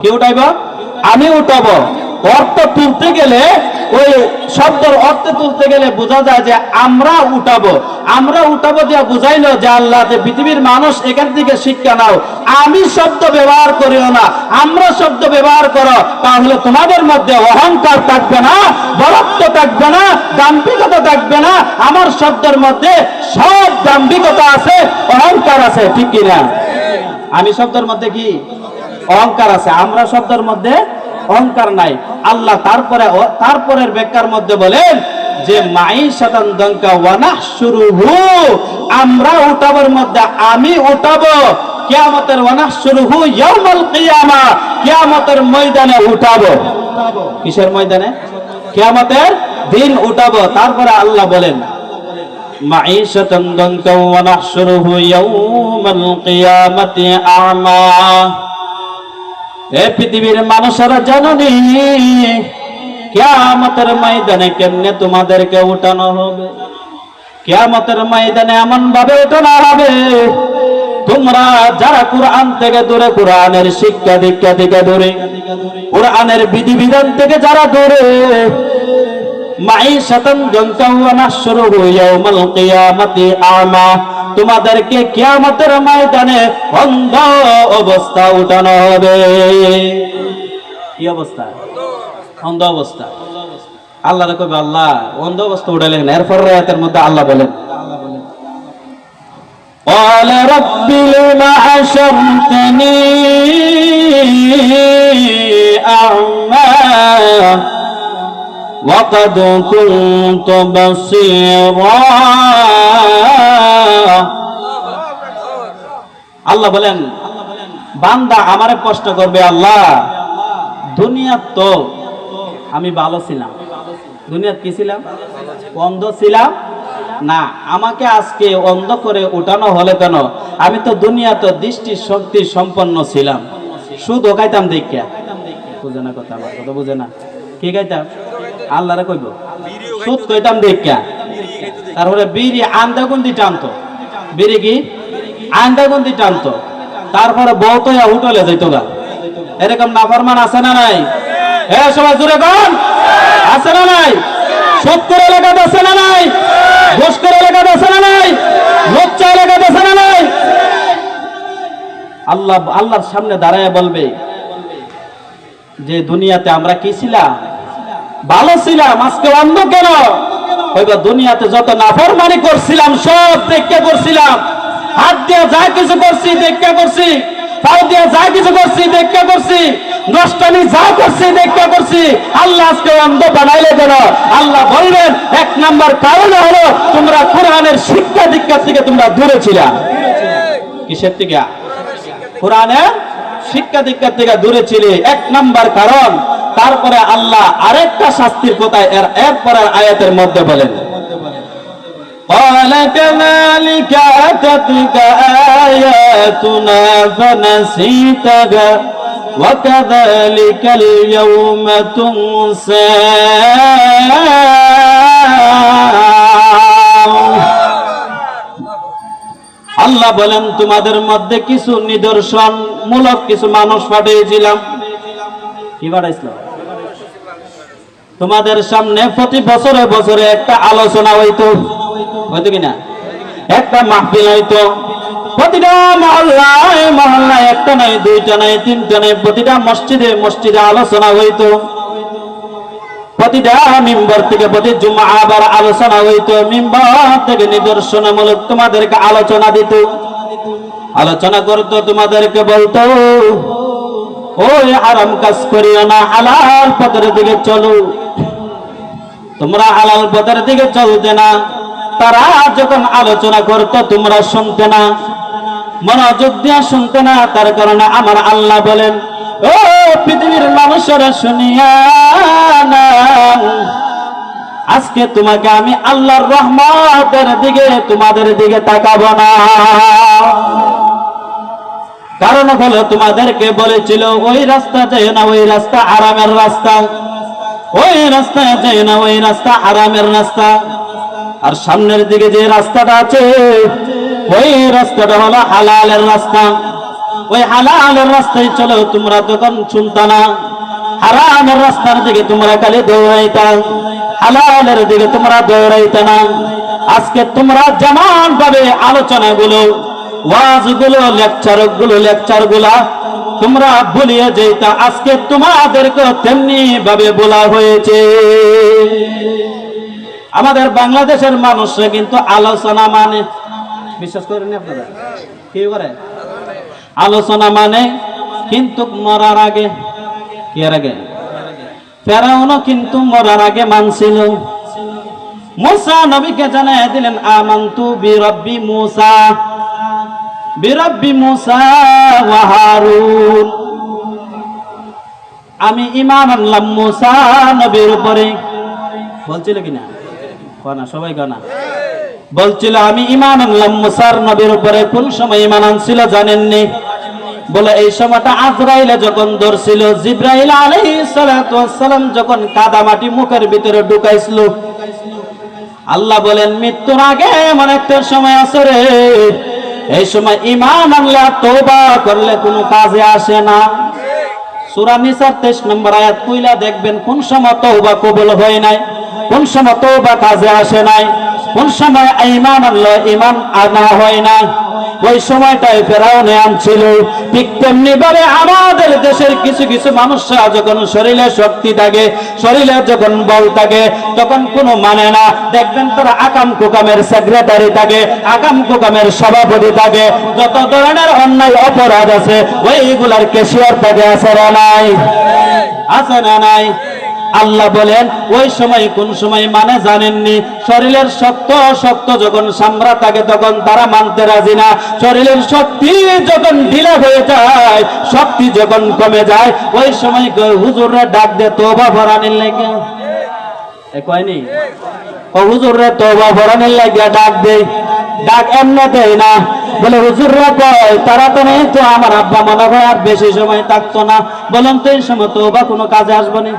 কে উঠাইব? আমি উঠাবো। অর্থ তুলতে গেলে ওই শব্দের অর্থ তুলতে গেলে বোঝা যায় যে আমরা উঠাবো। আমরা উঠাবো দিয়ে বুঝাইলো যে আল্লাহ যে পৃথিবীর মানুষ এখান থেকে শিক্ষা নাও। আমি শব্দ ব্যবহার করিও না, আমরা শব্দ ব্যবহার করো, তাহলে তোমাদের মধ্যে অহংকার থাকবে না, বরত্ব থাকবে না, দাম্ভিকতা থাকবে না। আমার শব্দের মধ্যে সব দাম্ভিকতা আছে, অহংকার আছে, ঠিক কিনা? আমি শব্দের মধ্যে কি অহংকার আছে, আমরা শব্দের মধ্যে অহংকার নাই। আল্লাহ তারপরের ব্যাখ্যার মধ্যে বলেন যে মাইশাতান দাঙ্কা ওয়া নাহশুরুহু, আমরা উঠাবার মধ্যে আমি উঠাবো কিয়ামতের, ওয়া নাহশুরুহু ইয়াউমাল কিয়ামা, কিয়ামতের ময়দানে উঠাবো। কিসের ময়দানে? কিয়ামতের দিন উঠাবো। তারপরে আল্লাহ বলেন মাইশাতান দাঙ্কা ওয়া নাহশুরুহু ইয়াউমাল কিয়ামাতি আ'মা। এ পৃথিবীর মানুষেরা জানোনি কিয়ামতের ময়দানে কেমনে তোমাদেরকে উঠানো হবে? কিয়ামতের ময়দানে এমন ভাবে উঠানো হবে, তোমরা যারা কোরআন থেকে দূরে, কোরআনের শিক্ষা দীক্ষা থেকে দূরে, কোরআনের বিধিবিধান থেকে যারা দূরে, মাইশাতান দাঙ্কা ওয়া নাহশুরুহু ইয়াউমাল কিয়ামাতি আ'মা, তোমাদেরকে কিয়ামতের ময়দানে অন্ধ অবস্থা উঠানো হবে। কি অবস্থা? অন্ধ অবস্থা। আল্লাহ কইবে আল্লাহ অন্ধ অবস্থা উঠাইলেন। এরপর আয়াতের মধ্যে আল্লাহ বলেন ক্বালা রাব্বি লিমা হাশারতানি আ'মা ওয়া ক্বাদ কুনতু বাসীরা। আল্লাহ বলেন বান্দা আমারে প্রশ্ন করবে, আল্লাহ দুনিয়াত তো আমি ভালো ছিলাম, দুনিয়াত কি ছিলাম? অন্ধ ছিলাম না, আমাকে আজকে অন্ধ করে উঠানো হলে কেন? আমি তো দুনিয়াতে দৃষ্টি শক্তি সম্পন্ন ছিলাম, সুদ খাইতাম দেখিয়া। বুঝে না কথা, আমার কথা বুঝে না। কি খাইতাম? আল্লাহরে কইব সুদ খাইতাম দেখিয়া। তারপরে বিড়ি আন্দাগুন্দি টানতো, বিড়ি কি আন্দাগুন্দি টানতো। তারপরে বউ তো হোটেলে যাইতো গা। এরকম নাফরমান আছে না নাই? হ্যাঁ সবাই জুড়ে কোন আছে না নাই? সুদ করে এলাকা আছে না নাই? ঘুষ করে এলাকা আছে না নাই? লজ্জা এলাকা আছে না নাই? আল্লাহর সামনে দাঁড়ায় বলবে যে দুনিয়াতে আমরা কি ছিলাম? ভালো ছিলাম, আজকে অন্ধ কেন? হয়তো দুনিয়াতে যত নাফরমানি করছিলাম সব দেখে করছিলাম, হাত দিয়ে যা কিছু করছি দেখে করছি, পাও দিয়ে যা কিছু করছি দেখে করছি, নষ্টামি যা করছি দেখে করছি। আল্লাহ আজকে অন্ধ বানাইলে কেন? আল্লাহ বলবেন এক নাম্বার কারণ হলো তোমরা কোরআনের শিক্ষা দীক্ষা থেকে তোমরা দূরে ছিলা। কিসের থেকে? কোরআনের শিক্ষা দীক্ষা থেকে দূরে ছিলে, এক নাম্বার কারণ। তারপরে আল্লাহ আরেকটা শাস্তির কথা এরপরের আয়াতের মধ্যে বলেন قال كذلك أتتك آياتنا فنسيتها وكذلك اليوم تنسى। আল্লাহ বলেন তোমাদের মধ্যে কিছু নিদর্শন মূলক কিছু মানুষ পাঠিয়েছিলাম। কি পাঠাইছিলাম? তোমাদের সামনে প্রতি বছরে বছরে একটা আলোচনা হইতো কিনা, একটা মাহফিল হইতো। প্রতিটা মহল্লায় মহল্লায় একটা নাই, দুইটা নাই, তিনটা নাই, প্রতিটা মসজিদে মসজিদে আলোচনা হইতো। প্রতিটা মিম্বর থেকে প্রতি জুমআ আবার আলোচনা হইতো। মিম্বর থেকে নিদর্শনমূলক তোমাদেরকে আলোচনা দিত, আলোচনা করতো, তোমাদেরকে বলতো ওই হারাম কাজ করিও না, হালাল পথের দিকে চলো। তোমরা হালাল পথের দিকে চলতে না। তারা যখন আলোচনা করতো তোমরা শুনতে না, মনোযোগ দিয়ে শুনতে না। তার কারণে আমার আল্লাহ বলেন ও পৃথিবীর মানুষেরা শুনিয়া না, আজকে তোমাকে আমি আল্লাহর রহমতের দিকে তোমাদের দিকে তাকাবো না। কারণ হলো তোমাদেরকে বলেছিল ওই রাস্তা যায় না, ওই রাস্তা আরামের রাস্তা, ওই রাস্তায় যায় না, ওই রাস্তা আরামের রাস্তা। আর সামনের দিকে যে রাস্তাটা আছে ওই রাস্তাটা হলো হালালের রাস্তা। ওই হালালের রাস্তায় চলো তোমরা তখন শুনতা না, হারামের রাস্তার দিকে তোমরা খালি দৌড়াইতা, হালালের দিকে তোমরা দৌড়াইতা না। আজকে তোমরা যেমন ভাবে আলোচনাগুলো, ওয়াজগুলো, লেকচারগুলা তোমরা ভুলিয়ে যেতা, আজকে তোমাদেরকে তেমনি ভাবে বলা হয়েছে। আমাদের বাংলাদেশের মানুষরা কিন্তু আলোচনা মানে, বিশ্বাস করেন আপনারা কি করে, আলোচনা মানে, কিন্তু মরার আগে, কি এর আগে, ফেরাউনও কিন্তু মরার আগে মানছিল। মুসা নবীকে জানায় দিলেন আমানতু বিরব্বি মুসা, বিরব্বি মুসা ওয়া হারুন, আমি ঈমান আনলাম মুসা নবীর উপরে। বলছিল কিনা, কনা সবাই কনা, বলছিল আমি ঈমান আনলাম মুসার নবীর উপরে। কোন সময় ঈমান আনছিল জানেননি? বলে এই সময়টা আজরাইলে যখন ধরছিল, জিব্রাইল আলাইহিস সালাতু ওয়াস সালাম যখন কাদা মাটি মুখের ভিতরে ঢুকাইছিল, আল্লাহ বলেন মৃত্যুর আগে এমন একটা সময় আছে রে, এই সময় ঈমান আনলে তওবা করলে কোনো কাজে আসে না। সূরা নিসার 23 নম্বর আয়াত কইলা দেখবেন কোন সময় তওবা কবুল হয় নাই, কোন সময় তওবা কাজে আসে নাই, কোন সময় ঈমান আনলো ঈমান আনা হয় না। ওই সময়টাই ফেরাউনে আনছিল। ঠিক তেমনি ভাবে আমাদের দেশের কিছু কিছু মানুষরা যখন শরীরে শক্তি থাকে, শরীরে যখন বল থাকে, তখন কোনো মানে না। দেখবেন তারা আকাম কুকামের সেক্রেটারি থাকে, আকাম কুকামের সভাপতি থাকে, যত ধরনের অন্যায় অপরাধ আছে ওইগুলার ক্যাশিয়ার থাকে, আছে না নাই? আছে না নাই? আল্লাহ বলেন ওই সময় কোন সময় মানে জানেননি? শরীরের শক্ত যখন সামরা থাকে তখন তারা মানতে রাজি না। শরীরের শক্তি যখন ঢিলা হয়ে যায়, শক্তি যখন কমে যায়, ওই সময় হুজুররা ডাক দে তওবা ভরানির লাগে, কয়নি হুজুররা তওবা ভরানির লাগে ডাক দে, ডাক এমনি দেয় না। বলে হুজুররা কয় তারা তো নেই তো, আমার আব্বা মনে হয় আর বেশি সময় থাকতো না। বলেন তো এই সময় তওবা কোনো কাজে আসবে না,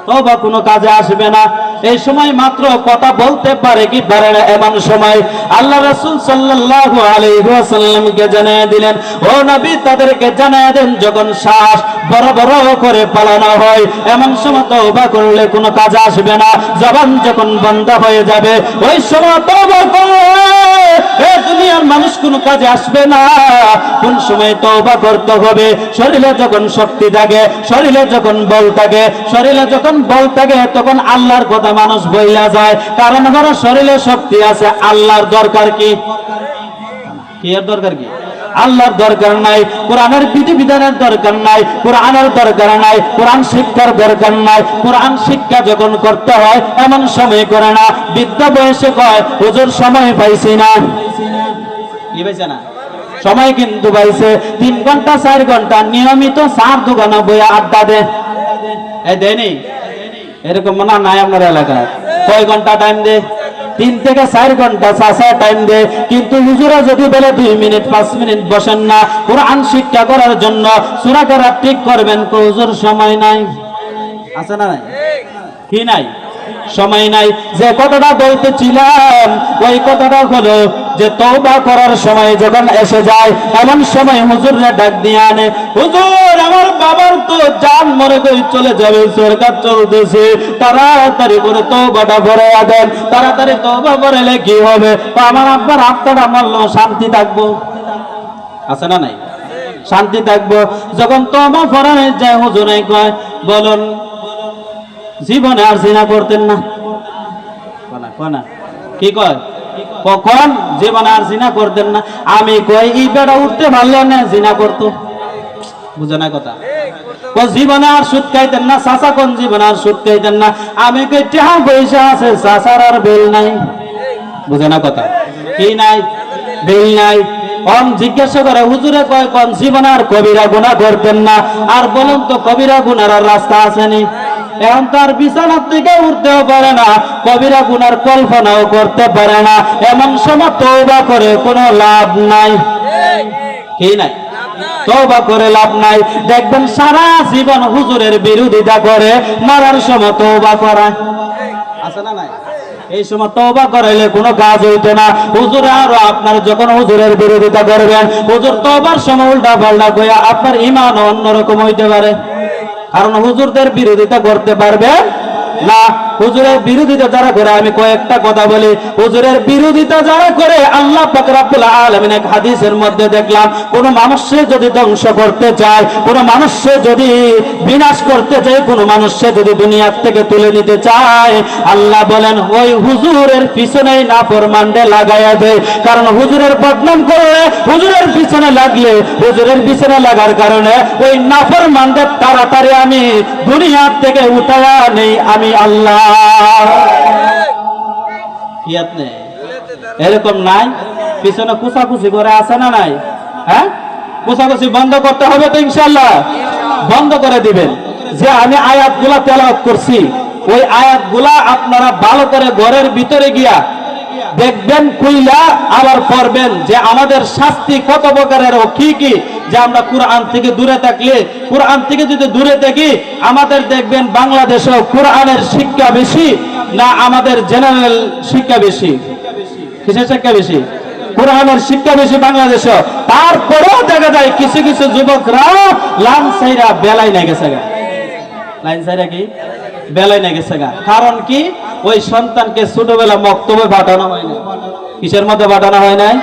তওবা কোনো কাজে আসবে না। এই সময় মাত্র কথা বলতে পারে কি পারে না, এমন সময় আল্লাহ রাসূল সাল্লাল্লাহু আলাইহি ওয়াসাল্লামকে জানিয়ে দিলেন, ও নবী তাদেরকে জানিয়ে দেন যখন শ্বাস বড় বড় করে পালানো হয় এমন সময় তওবা করলে কোনো কাজে আসবে না। জবান যখন বন্ধ হয়ে যাবে ওই সময় তওবা করলে এই দুনিয়ার মানুষ কোনো কাজে আসবে না। কোন সময় তওবা করতে হবে? শরীরে যখন শক্তি থাকে, শরীরে যখন বল থাকে, শরীরে যখন বল থাকে তখন আল্লাহর কথা মানুষ বইলা যায়। কারণ আমার শরীরে শক্তি আছে, আল্লাহর দরকার কি? কি এর দরকার কি? আল্লাহর দরকার নাই, কোরআনের বিধিবিধানের দরকার নাই, কোরআনের দরকার নাই, কোরআন শিক্ষার দরকার নাই। কোরআন শিক্ষা যখন করতে হয় এমন সময় করে না। বৃদ্ধ বয়সে কয় হুজুর সময় পাইছি না, কি পাইছে না? সময় কিন্তু পাইছে। 3 ঘন্টা 4 ঘন্টা নিয়মিত চার দোকানে বইয়া আড্ডা দে, এই দেয়নি? এরকম মনে নাই আপনার এলাকায়? কয় ঘন্টা টাইম দে? 3 থেকে 4 ঘন্টা চাষা টাইম দে। কিন্তু হুজুরা যদি বলে 2 মিনিট 5 মিনিট বসেন না কোরআন শিক্ষা করার জন্য, সূরা কেরাত ঠিক করবেন, হুজুর সময় নাই। আছে না নাই? কি নাই? সময় নাই। যে কথাটা বলতেছিলাম ওই কথাটা হলো যে তওবা করার সময় যখন এসে যায় এমন সময় হুজুররা ডাক দিয়ে আনে, হুজুর আমার বাবার তো জান মরে গই চলে যাবে, সরকার চলতেছে, তাড়াতাড়ি করে তওবাটা ভরে দেন, তাড়াতাড়ি তওবা ভরলে কি হবে? আমার আব্বার আত্মাটা মারলো শান্তি থাকবো, আছে না নাই? শান্তি থাকবো। যখন তওবা ভরানো যায় হুজুরে কয় বলুন জীবনে আর জিনা করতেন না? কোনা কি কয়? কখন জীবনে আর জিনা করতেন না? আমি কই এই বেড়া উঠতে পারলেন না, জিনা করতো। বুঝে না কথা? জীবনে আর সুদ খাইতেন না। চাচা কোন জীবনে আর সুদ খাইতেন না? আমি কই টাকা পয়সা আছে, চাচার আর বেল নাই। বুঝে না কথা? কি নাই? বেল নাই। কম জিজ্ঞাসা করে হুজুরে কয় কোন জীবনে আর কবিরা গুনাহ করতেন না? আর বলুন তো কবিরা গুনার আর রাস্তা আসেনি? এখন তার বিছানার থেকে উঠতেও পারে না, কবিরা গুনার কল্পনাও করতে পারে না। এমন সময় তওবা করে কোনো লাভ নাই, কি নাই? তওবা করে লাভ নাই। দেখবেন সারা জীবন হুজুরের বিরোধিতা করে, মরার সময় তওবা করায়, আছে না নাই? এই সময় তওবা করাইলে কোনো কাজ হইতো না। হুজুর আরো আপনার যখন হুজুরের বিরোধিতা করবেন, হুজুর তওবার সময় উল্টা পাল্টা কইয়া আপনার ঈমান অন্যরকম হইতে পারে, কারণ হুজুরদের বিরোধিতা করতে পারবে না। হুজুরের বিরোধিতা যারা করে, আমি কয়েকটা কথা বলি, হুজুরের বিরোধিতা যারা করে আল্লাহ পাক রব্বুল আলামিন এক হাদিসের মধ্যে দেখলাম, কোন মানুষকে যদি ধ্বংস করতে চায়, কোন মানুষকে যদি বিনাশ করতে চায়, কোন মানুষকে যদি দুনিয়ার থেকে তুলে নিতে চায়, আল্লাহ বলেন ওই হুজুরের পিছনেই নাফরমানদের লাগাইয়া দেয়। কারণ হুজুরের বদনাম করলে, হুজুরের পিছনে লাগলে, হুজুরের পিছনে লাগার কারণে ওই নাফরমানদের তাড়াতাড়ি আমি দুনিয়ার থেকে উঠায়া নেই আমি আল্লাহ। কি আপনি এরকম নাই? পিছনে কুচাকুচি করে আছে না নাই? হ্যাঁ, কুচাকুচি বন্ধ করতে হবে তো ইনশাআল্লাহ, বন্ধ করে দিবেন। যে আমি আয়াতগুলা তেলাওয়াত করছি, ওই আয়াতগুলা আপনারা ভালো করে ঘরের ভিতরে গিয়া দেখবেন, কইলা আবার পড়বেন যে আমাদের শাস্তি কত প্রকারের ও কি কি। যে আমরা কোরআন থেকে দূরে থাকলে, কোরআন থেকে যদি দূরে থাকি, আমাদের দেখবেন বাংলাদেশেও কোরআনের শিক্ষা বেশি না আমাদের জেনারেল শিক্ষা বেশি? কিসের শিক্ষা বেশি? কোরআনের শিক্ষা বেশি বাংলাদেশে। তারপরেও দেখা যায় কিছু কিছু যুবকরা লাইন সাইরা বেলায় না গেছে গা। লাইন সাইরা কি বেলায় না গেছে গা। কারণ কি? ওই সন্তানকে ছোটবেলা মক্তবে পাঠানো হয় না। কিসের মধ্যে পাঠানো হয় নাই?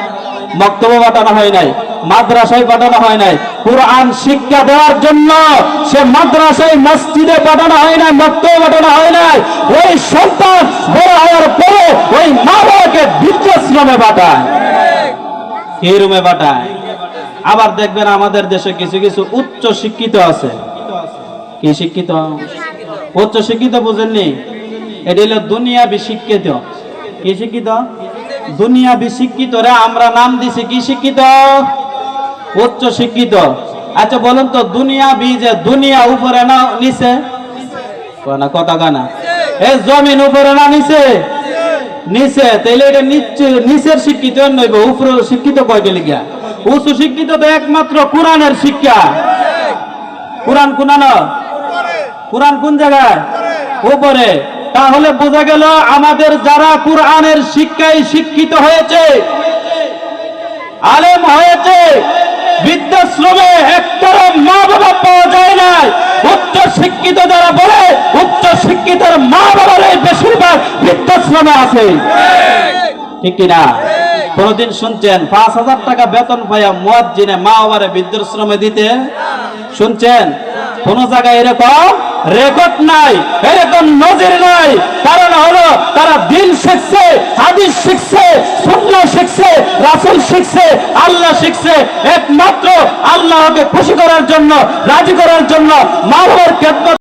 মক্তবে পাঠানো হয় নাই, মাদ্রাসায় পাঠানো হয় নাই। কোরআন শিক্ষা দেওয়ার জন্য সে মাদ্রাসায় মসজিদে পাঠানো হয় নাই, মক্তবে পাঠানো হয় নাই। ওই সন্তান বড় হওয়ার পরে ওই মা বাবাকে বৃদ্ধাশ্রমে পাঠায়, এই রুমে পাঠায়। আবার দেখবেন আমাদের দেশে কিছু কিছু উচ্চ শিক্ষিত আছে। কি শিক্ষিত? উচ্চ শিক্ষিত বুঝেননি? এটা হলো দুনিয়াবি শিক্ষিত। কি শিক্ষিত? দুনিয়াবি শিক্ষিত রে আমরা নাম দিছি কি শিক্ষিত? উচ্চ শিক্ষিত। আচ্ছা বলুন তো, দুনিয়াবি যে দুনিয়া উপরে না নিচে? কথা কানা এ জমিন উপরে না নিচে? নিচে। তাইলে এটা নিচের শিক্ষিত নইব, উপরে শিক্ষিত কয়টা লিখা? উচ্চ শিক্ষিত তো একমাত্র কোরআনের শিক্ষা। কোরআন কোনানো? কোরআন কোন জায়গায়? উপরে। তাহলে বোঝা গেল আমাদের যারা কোরআনের শিক্ষায় শিক্ষিত হয়েছে, আলেম হয়েছে, বৃদ্ধাশ্রমে একটা মা বাবা পাওয়া যায় না। উচ্চ শিক্ষিত যারা বলে, উচ্চ শিক্ষিতের মা বাবার বেশিরভাগ বৃদ্ধাশ্রমে আছে, ঠিক কিনা? কোনদিন শুনছেন 5,000 টাকা বেতন পাইয়া মুয়াজ্জিনে মা বাবারে বৃদ্ধাশ্রমে দিতে? শুনছেন? কোন জায়গায় এরকম রেকর্ড নাই, এরকম নজির নাই। কারণ হলো তারা দিন শিখছে, হাদিস শিখছে, সুন্নাহ শিখছে, রাসূল শিখছে, আল্লাহ শিখছে। একমাত্র আল্লাহকে খুশি করার জন্য, রাজি করার জন্য, মা বাবার খেদমত